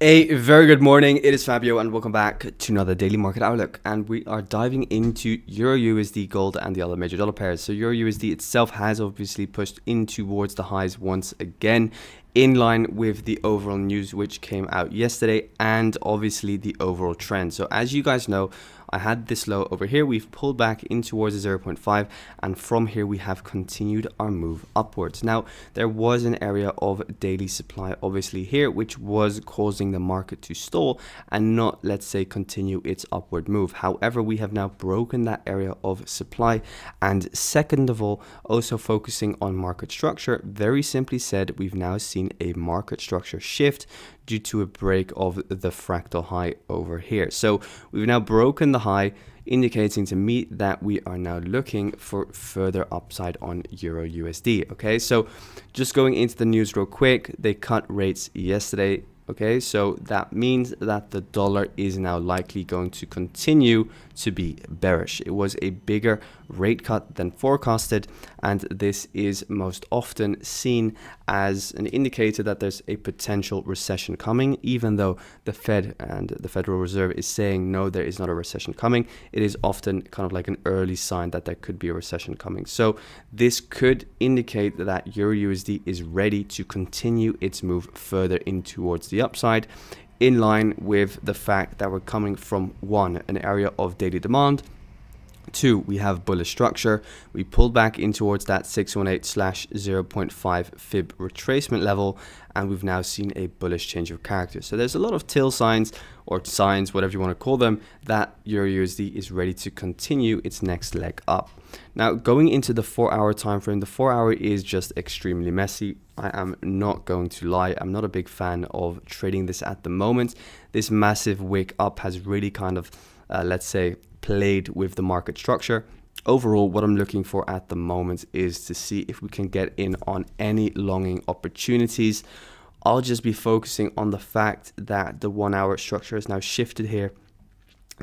A very good morning, it is Fabio and welcome back to another daily market outlook, and we are diving into Euro USD, gold and the other major dollar pairs. So Euro USD itself has obviously pushed in towards the highs once again, in line with the overall news which came out yesterday and obviously the overall trend. So as you guys know, I had this low over here, we've pulled back in towards the 0.5, and from here we have continued our move upwards. Now there was an area of daily supply obviously here which was causing the market to stall and not, let's say, continue its upward move. However, we have now broken that area of supply, and second of all, also focusing on market structure, very simply said, we've now seen a market structure shift due to a break of the fractal high over here. So we've now broken the high, indicating to me that we are now looking for further upside on Euro USD. Okay, so just going into the news real quick, they cut rates yesterday. Okay, so that means that the dollar is now likely going to continue to be bearish. It was a bigger rate cut than forecasted, and this is most often seen as an indicator that there's a potential recession coming, even though the Fed and the Federal Reserve is saying no, there is not a recession coming. It is often kind of like an early sign that there could be a recession coming. So this could indicate that Euro USD is ready to continue its move further in towards the upside, in line with the fact that we're coming from one, an area of daily demand. Two, we have bullish structure. We pulled back in towards that 618/0.5 fib retracement level, and we've now seen a bullish change of character. So there's a lot of till signs, or signs, whatever you want to call them, that Euro USD is ready to continue its next leg up. Now, going into the 4-hour time frame, the 4-hour is just extremely messy. I am not going to lie, I'm not a big fan of trading this at the moment. This massive wick up has really kind of, let's say, played with the market structure. Overall, what I'm looking for at the moment is to see if we can get in on any longing opportunities. I'll just be focusing on the fact that the 1-hour structure is now shifted here.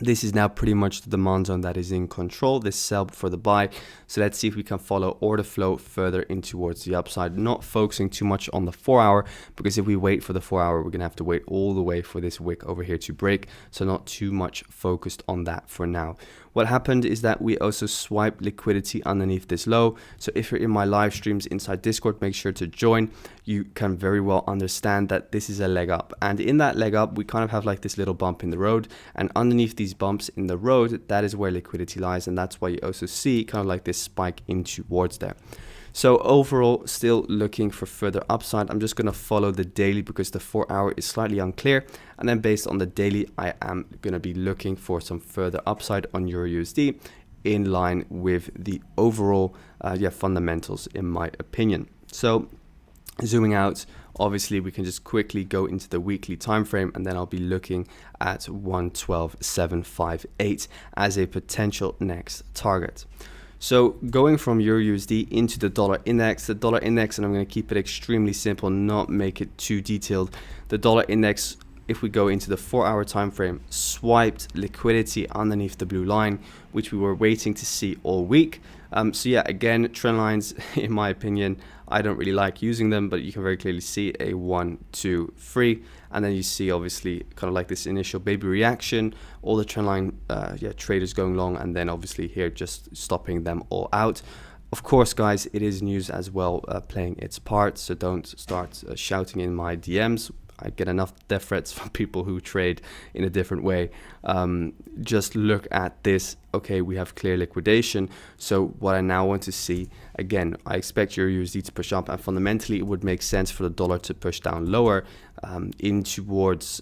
This is now pretty much the demand zone that is in control, this sell for the buy. So let's see if we can follow order flow further in towards the upside, not focusing too much on the 4-hour, because if we wait for the 4-hour, we're going to have to wait all the way for this wick over here to break. So not too much focused on that for now. What happened is that we also swiped liquidity underneath this low. So if you're in my live streams inside Discord, make sure to join. You can very well understand that this is a leg up, and in that leg up we kind of have like this little bump in the road, and underneath these bumps in the road, that is where liquidity lies, and that's why you also see kind of like this spike in towards there. So overall, still looking for further upside. I'm just going to follow the daily because the 4-hour is slightly unclear, and then based on the daily, I am going to be looking for some further upside on Euro USD in line with the overall fundamentals, in my opinion. So zooming out, obviously we can just quickly go into the weekly time frame, and then I'll be looking at 112.758 as a potential next target. So going from Euro USD into the dollar index, and I'm going to keep it extremely simple, not make it too detailed. The dollar index, if we go into the 4-hour time frame, swiped liquidity underneath the blue line, which we were waiting to see all week. So yeah, again, trend lines, in my opinion, I don't really like using them, but you can very clearly see a 1, 2, 3, and then you see obviously kind of like this initial baby reaction, all the trend line traders going long, and then obviously here just stopping them all out. Of course, guys, it is news as well playing its part, so don't start shouting in my DMs. I get enough death threats from people who trade in a different way. Just look at this. Okay, we have clear liquidation. So what I now want to see, again, I expect Euro USD to push up, and fundamentally it would make sense for the dollar to push down lower in towards,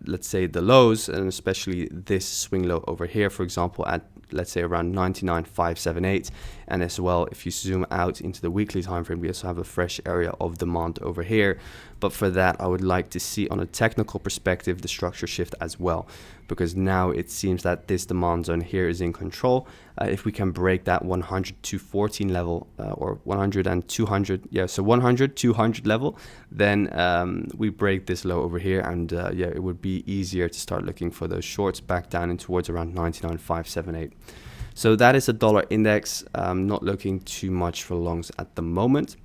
let's say, the lows, and especially this swing low over here, for example, at, let's say, around 99.578. And as well, if you zoom out into the weekly time frame, we also have a fresh area of demand over here. But for that, I would like to see on a technical perspective the structure shift as well, because now it seems that this demand zone here is in control. If we can break that 100 to 14 level, or 100 and 200, so 100 200 level, then we break this low over here, and it would be easier to start looking for those shorts back down in towards around 99.578. So that is a dollar index. Not looking too much for longs at the moment.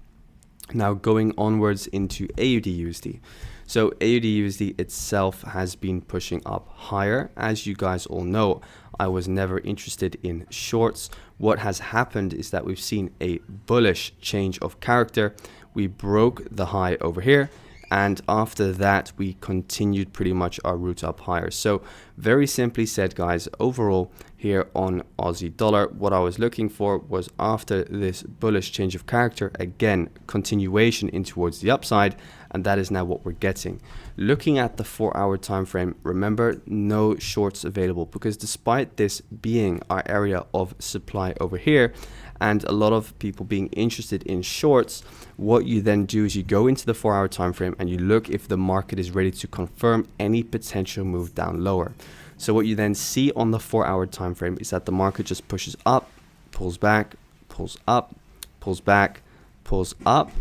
Now going onwards into AUD/USD. So AUD/USD itself has been pushing up higher. As you guys all know, I was never interested in shorts. What has happened is that we've seen a bullish change of character. We broke the high over here, and after that we continued pretty much our route up higher. So very simply said, guys, overall here on Aussie dollar, what I was looking for was, after this bullish change of character, again continuation in towards the upside, and that is now what we're getting. Looking at the 4-hour time frame, remember, no shorts available, because despite this being our area of supply over here and a lot of people being interested in shorts, what you then do is you go into the 4-hour time frame and you look if the market is ready to confirm any potential move down lower. So what you then see on the 4-hour time frame is that the market just pushes up, pulls back, pulls up, pulls back, pulls up,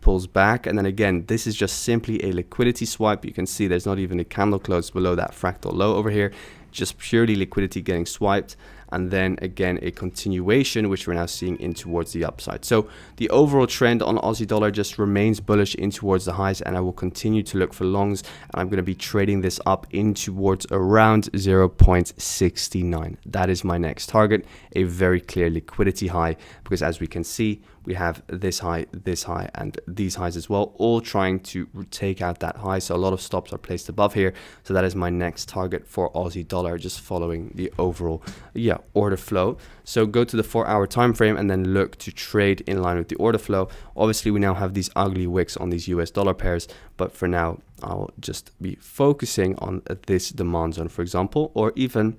pulls back, and then again, this is just simply a liquidity swipe. You can see there's not even a candle close below that fractal low over here, just purely liquidity getting swiped, and then again a continuation, which we're now seeing in towards the upside. So the overall trend on Aussie dollar just remains bullish in towards the highs, and I will continue to look for longs, and I'm going to be trading this up in towards around 0.69. That is my next target, a very clear liquidity high, because as we can see, we have this high, and these highs as well, all trying to take out that high. So a lot of stops are placed above here. So that is my next target for Aussie dollar, just following the overall order flow. So go to the 4-hour time frame and then look to trade in line with the order flow. Obviously, we now have these ugly wicks on these US dollar pairs, but for now, I'll just be focusing on this demand zone, for example, or even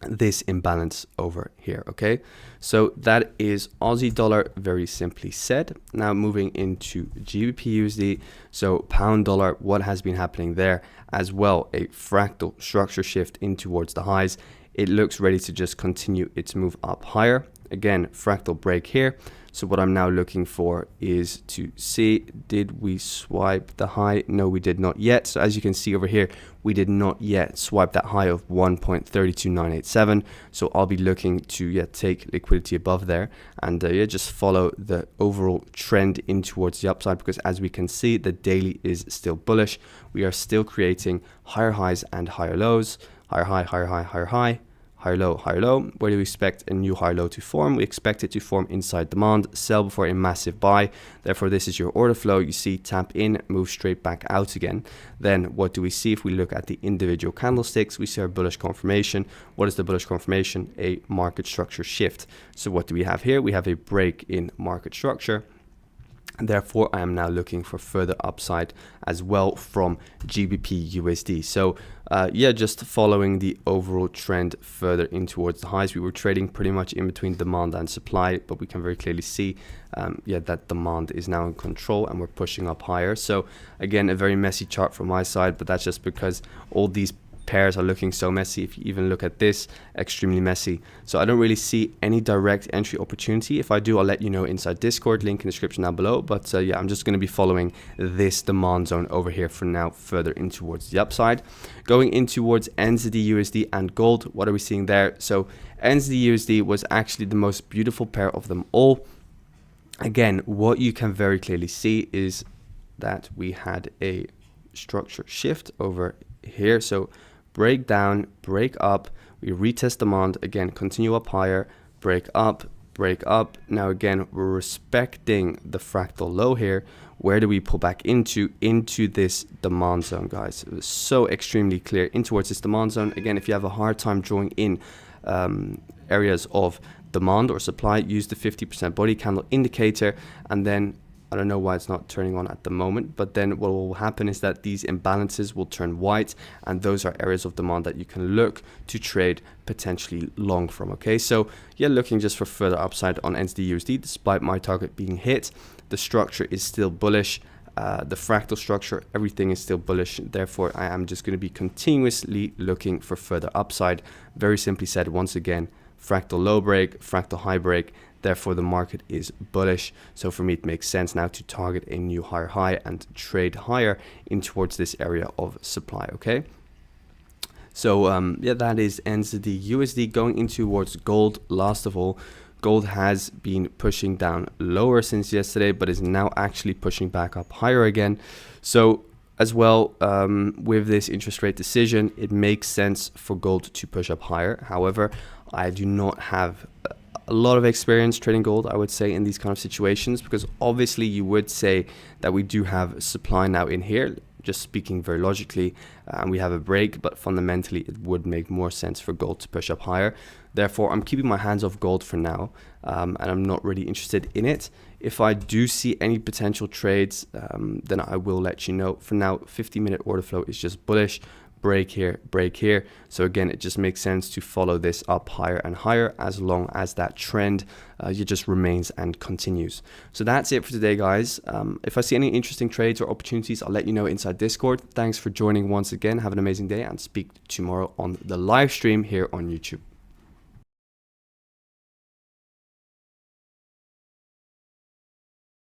this imbalance over here. Okay, so that is Aussie dollar, very simply said. Now moving into GBPUSD, so pound dollar, what has been happening there as well? A fractal structure shift in towards the highs. It looks ready to just continue its move up higher. Again, fractal break here. So what I'm now looking for is to see, did we swipe the high? No, we did not yet. So as you can see over here, we did not yet swipe that high of 1.32987. So I'll be looking to take liquidity above there, and just follow the overall trend in towards the upside, because as we can see, the daily is still bullish. We are still creating higher highs and higher lows, higher high, higher high, higher high, higher low, higher low. Where do we expect a new higher low to form? We expect it to form inside demand, sell before a massive buy. Therefore, this is your order flow. You see, tap in, move straight back out again. Then what do we see? If we look at the individual candlesticks, we see our bullish confirmation. What is the bullish confirmation? A market structure shift. So what do we have here? We have a break in market structure. And therefore, I am now looking for further upside as well from GBPUSD. So just following the overall trend further in towards the highs. We were trading pretty much in between demand and supply, but we can very clearly see that demand is now in control and we're pushing up higher. So again, a very messy chart from my side, but that's just because all these pairs are looking so messy. If you even look at this, extremely messy. So I don't really see any direct entry opportunity. If I do, I'll let you know inside Discord, link in the description down below. But I'm just going to be following this demand zone over here for now, further in towards the upside. Going in towards Nzdusd and gold, what are we seeing there? So Nzdusd was actually the most beautiful pair of them all. Again, what you can very clearly see is that we had a structure shift over here. So break down, break up, we retest demand, again continue up higher, break up, break up. Now again, we're respecting the fractal low here. Where do we pull back into this demand zone, guys? It was so extremely clear in towards this demand zone. Again, if you have a hard time drawing in areas of demand or supply, use the 50% body candle indicator, and then I don't know why it's not turning on at the moment, but then what will happen is that these imbalances will turn white, and those are areas of demand that you can look to trade potentially long from. Okay, so looking just for further upside on Nzdusd, despite my target being hit. The structure is still bullish. The fractal structure, everything is still bullish. Therefore, I am just going to be continuously looking for further upside. Very simply said, once again, fractal low break, fractal high break. Therefore, the market is bullish. So for me, it makes sense now to target a new higher high and trade higher in towards this area of supply. Okay. So that is Nzdusd. Going in towards gold. Last of all, gold has been pushing down lower since yesterday, but is now actually pushing back up higher again. So as well, with this interest rate decision, it makes sense for gold to push up higher. However, I do not have a lot of experience trading gold, I would say, in these kind of situations, because obviously you would say that we do have supply now in here, just speaking very logically, and we have a break, but fundamentally it would make more sense for gold to push up higher. Therefore, I'm keeping my hands off gold for now, and I'm not really interested in it. If I do see any potential trades, then I will let you know. For now, 50-minute order flow is just bullish. Break here, break here. So again, it just makes sense to follow this up higher and higher as long as that trend just remains and continues. So that's it for today, guys. If I see any interesting trades or opportunities, I'll let you know inside Discord. Thanks for joining once again. Have an amazing day and speak tomorrow on the live stream here on YouTube.